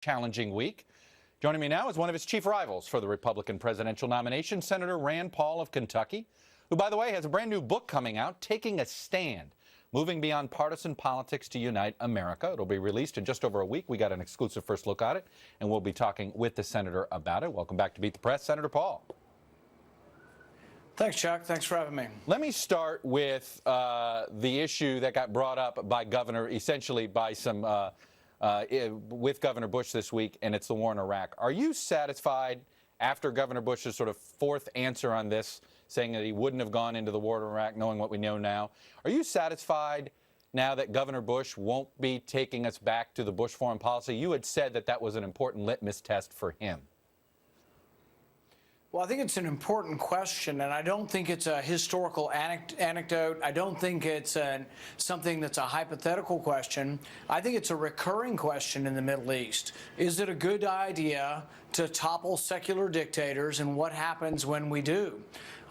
challenging week. Joining me now is one of his chief rivals for the Republican presidential nomination, Senator Rand Paul of Kentucky, who, by the way, has a brand new book coming out, Taking a Stand, Moving Beyond Partisan Politics to Unite America. It'll be released in just over a week. We got an exclusive first look at it, and we'll be talking with the senator about it. Welcome back to Beat the Press, Senator Paul. Thanks, Chuck. Thanks for having me. Let me start with the issue that got brought up by Governor, essentially by some, with Governor Bush this week, and it's the war in Iraq. Are you satisfied after Governor Bush's sort of fourth answer on this, saying that he wouldn't have gone into the war in Iraq, knowing what we know now? Are you satisfied now that Governor Bush won't be taking us back to the Bush foreign policy? You had said that that was an important litmus test for him. Well, I think it's an important question, and I don't think it's a historical anecdote. I don't think it's something that's a hypothetical question. I think it's a recurring question in the Middle East. Is it a good idea to topple secular dictators, and what happens when we do?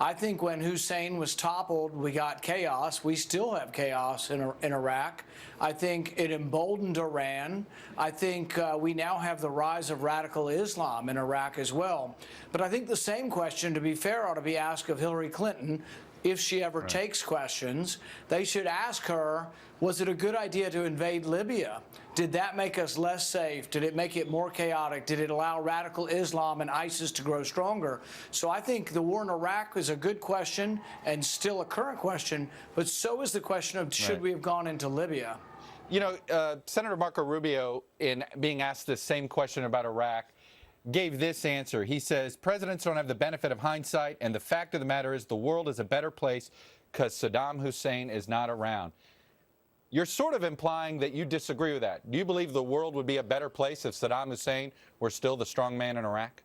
I think when Hussein was toppled, we got chaos. We still have chaos in Iraq. I think it emboldened Iran. I think we now have the rise of radical Islam in Iraq as well. But I think the same question, to be fair, ought to be asked of Hillary Clinton. If she ever takes questions, they should ask her, was it a good idea to invade Libya? Did that make us less safe? Did it make it more chaotic? Did it allow radical Islam and ISIS to grow stronger? So I think the war in Iraq is a good question and still a current question, but so is the question of should we have gone into Libya? You know, Senator Marco Rubio, in being asked the same question about Iraq, gave this answer. He says, presidents don't have the benefit of hindsight, and the fact of the matter is the world is a better place because Saddam Hussein is not around. You're sort of implying that you disagree with that. Do you believe the world would be a better place if Saddam Hussein were still the strong man in Iraq?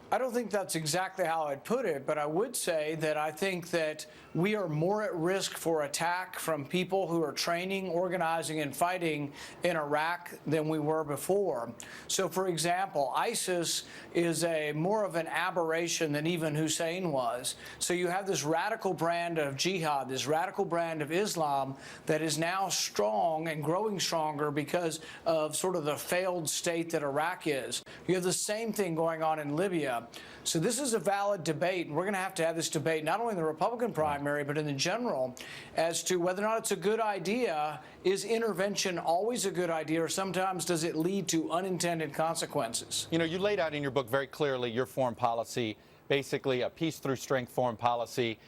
I don't think that's exactly how I'd put it, but I would say that I think that we are more at risk for attack from people who are training, organizing, and fighting in Iraq than we were before. So, for example, ISIS is more of an aberration than even Hussein was. So you have this radical brand of jihad, this radical brand of Islam that is now strong and growing stronger because of sort of the failed state that Iraq is. You have the same thing going on in Libya. So this is a valid debate, and we're going to have this debate not only in the Republican primary, but in the general, as to whether or not it's a good idea. Is intervention always a good idea, or sometimes does it lead to unintended consequences? You know, you laid out in your book very clearly your foreign policy, basically a peace through strength foreign policy,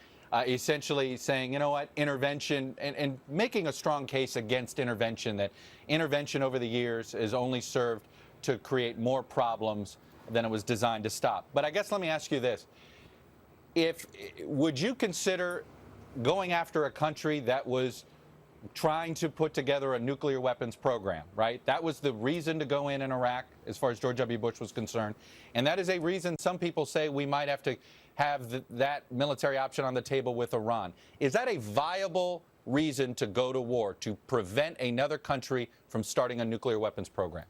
essentially saying, you know what, intervention, and making a strong case against intervention, that intervention over the years has only served to create more problems than it was designed to stop. But I guess let me ask you this. Would you consider going after a country that was trying to put together a nuclear weapons program, right? That was the reason to go in Iraq as far as George W. Bush was concerned. And that is a reason some people say we might have to have that military option on the table with Iran. Is that a viable reason to go to war, to prevent another country from starting a nuclear weapons program?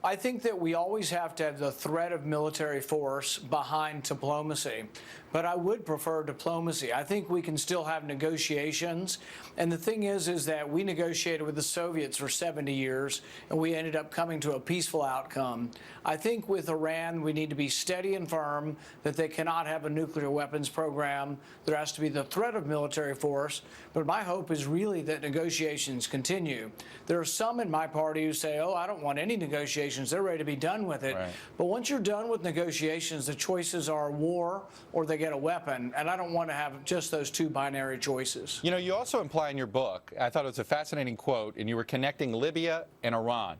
I think that we always have to have the threat of military force behind diplomacy, but I would prefer diplomacy. I think we can still have negotiations, and the thing is that we negotiated with the Soviets for 70 years, and we ended up coming to a peaceful outcome. I think with Iran, we need to be steady and firm that they cannot have a nuclear weapons program. There has to be the threat of military force, but my hope is really that negotiations continue. There are some in my party who say, oh, I don't want any negotiations. They're ready to be done with it. Right. But once you're done with negotiations, the choices are war or they get a weapon. And I don't want to have just those two binary choices. You know, you also imply in your book, I thought it was a fascinating quote, and you were connecting Libya and Iran.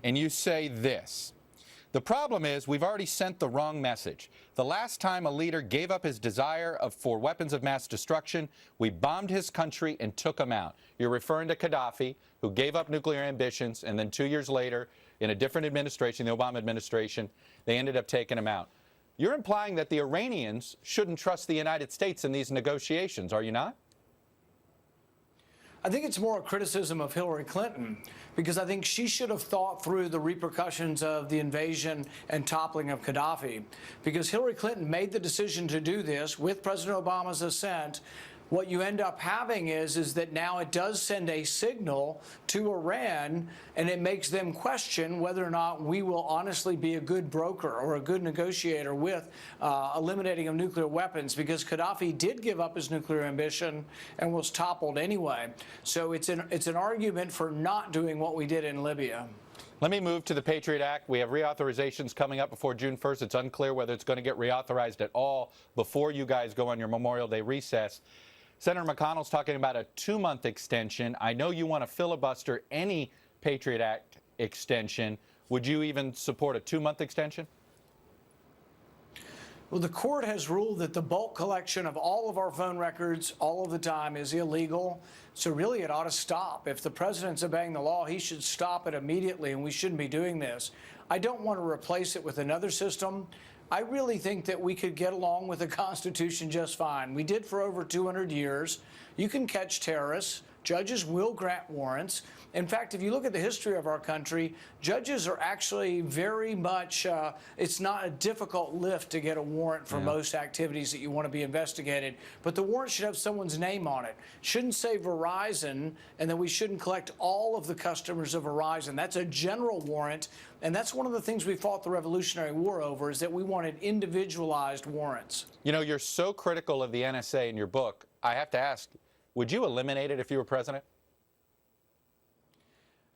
And you say this: the problem is we've already sent the wrong message. The last time a leader gave up his desire for weapons of mass destruction, we bombed his country and took him out. You're referring to Gaddafi, who gave up nuclear ambitions, and then 2 years later, in a different administration, the Obama administration, they ended up taking him out. You're implying that the Iranians shouldn't trust the United States in these negotiations, are you not? I think it's more a criticism of Hillary Clinton, because I think she should have thought through the repercussions of the invasion and toppling of Gaddafi, because Hillary Clinton made the decision to do this with President Obama's assent what you end up having is that now it does send a signal to Iran, and it makes them question whether or not we will honestly be a good broker or a good negotiator with eliminating of nuclear weapons, because Gaddafi did give up his nuclear ambition and was toppled anyway. So it's an argument for not doing what we did in Libya. Let me move to the Patriot Act. We have reauthorizations coming up before June 1st. It's unclear whether it's going to get reauthorized at all before you guys go on your Memorial Day recess. Senator McConnell's talking about a 2-month extension. I know you want to filibuster any Patriot Act extension. Would you even support a 2-month extension? Well, the court has ruled that the bulk collection of all of our phone records all of the time is illegal. So really, it ought to stop. If the president's obeying the law, he should stop it immediately, and we shouldn't be doing this. I don't want to replace it with another system. I really think that we could get along with the Constitution just fine. We did for over 200 years. You can catch terrorists. Judges will grant warrants. In fact, if you look at the history of our country, judges are actually very much, it's not a difficult lift to get a warrant for most activities that you want to be investigated. But the warrant should have someone's name on it. Shouldn't say Verizon, and then we shouldn't collect all of the customers of Verizon. That's a general warrant. And that's one of the things we fought the Revolutionary War over, is that we wanted individualized warrants. You know, you're so critical of the NSA in your book. I have to ask, would you eliminate it if you were president?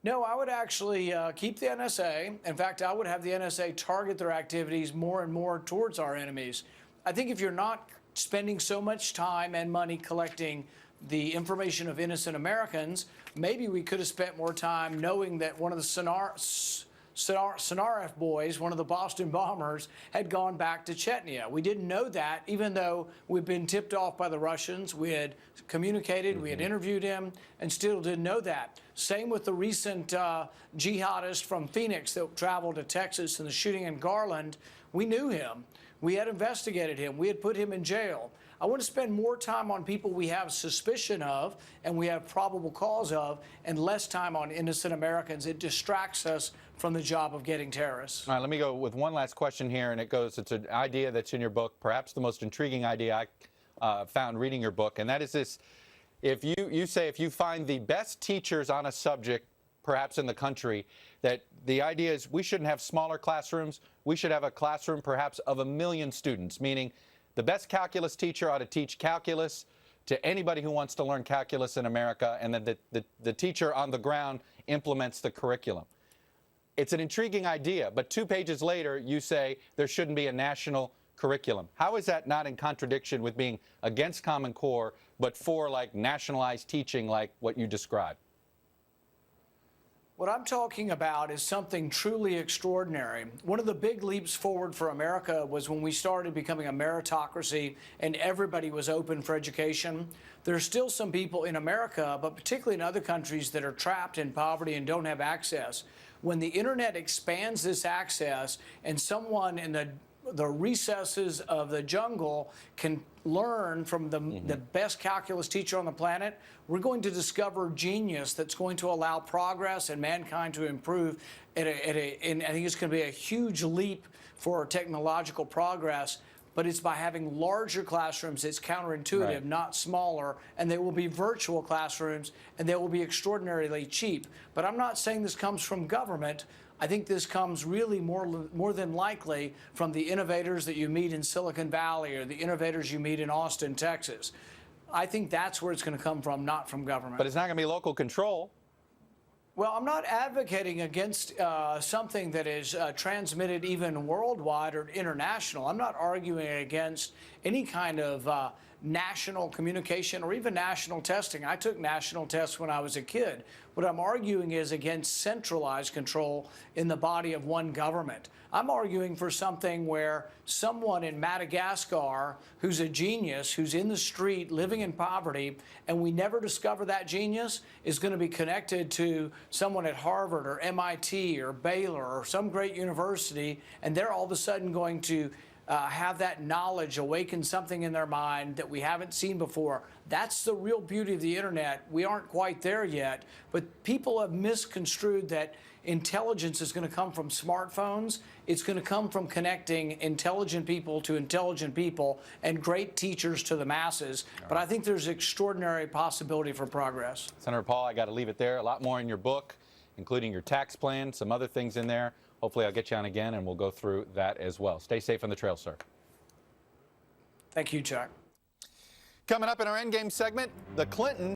No, I would actually keep the NSA. In fact, I would have the NSA target their activities more and more towards our enemies. I think if you're not spending so much time and money collecting the information of innocent Americans, maybe we could have spent more time knowing that one of the Tsarnaev boys, one of the Boston bombers, had gone back to Chechnya. We didn't know that, even though we'd been tipped off by the Russians. We had communicated, we had interviewed him, and still didn't know that. Same with the recent jihadist from Phoenix that traveled to Texas and the shooting in Garland. We knew him. We had investigated him. We had put him in jail. I want to spend more time on people we have suspicion of and we have probable cause of, and less time on innocent Americans. It distracts us from the job of getting terrorists. All right, let me go with one last question here, and it's an idea that's in your book, perhaps the most intriguing idea I found reading your book, and that is this. If you say if you find the best teachers on a subject, perhaps in the country, that the idea is we shouldn't have smaller classrooms. We should have a classroom perhaps of 1 million students, meaning the best calculus teacher ought to teach calculus to anybody who wants to learn calculus in America, and then the teacher on the ground implements the curriculum. It's an intriguing idea, but 2 pages later, you say there shouldn't be a national curriculum. How is that not in contradiction with being against Common Core, but for like nationalized teaching like what you described? What I'm talking about is something truly extraordinary. One of the big leaps forward for America was when we started becoming a meritocracy and everybody was open for education. There are still some people in America, but particularly in other countries, that are trapped in poverty and don't have access. When the internet expands this access and someone in the recesses of the jungle can learn from the best calculus teacher on the planet, we're going to discover genius that's going to allow progress and mankind to improve. And I think it's going to be a huge leap for technological progress. But it's by having larger classrooms. It's counterintuitive, right, not smaller. And they will be virtual classrooms, and they will be extraordinarily cheap. But I'm not saying this comes from government. I think this comes really more than likely from the innovators that you meet in Silicon Valley or the innovators you meet in Austin, Texas. I think that's where it's going to come from, not from government. But it's not going to be local control. Well, I'm not advocating against something that is transmitted even worldwide or international. I'm not arguing against any kind of national communication or even national testing. I took national tests when I was a kid. What I'm arguing is against centralized control in the body of one government. I'm arguing for something where someone in Madagascar who's a genius, who's in the street living in poverty, and we never discover that genius, is going to be connected to someone at Harvard or MIT or Baylor or some great university, and they're all of a sudden going to have that knowledge awaken something in their mind that we haven't seen before. That's the real beauty of the internet. We aren't quite there yet, but people have misconstrued that intelligence is going to come from smartphones. It's going to come from connecting intelligent people to intelligent people and great teachers to the masses. But I think there's extraordinary possibility for progress. Senator Paul, I got to leave it there. A lot more in your book, including your tax plan, some other things in there. Hopefully I'll get you on again and we'll go through that as well. Stay safe on the trail, sir. Thank you, Chuck. Coming up in our endgame segment, the Clintons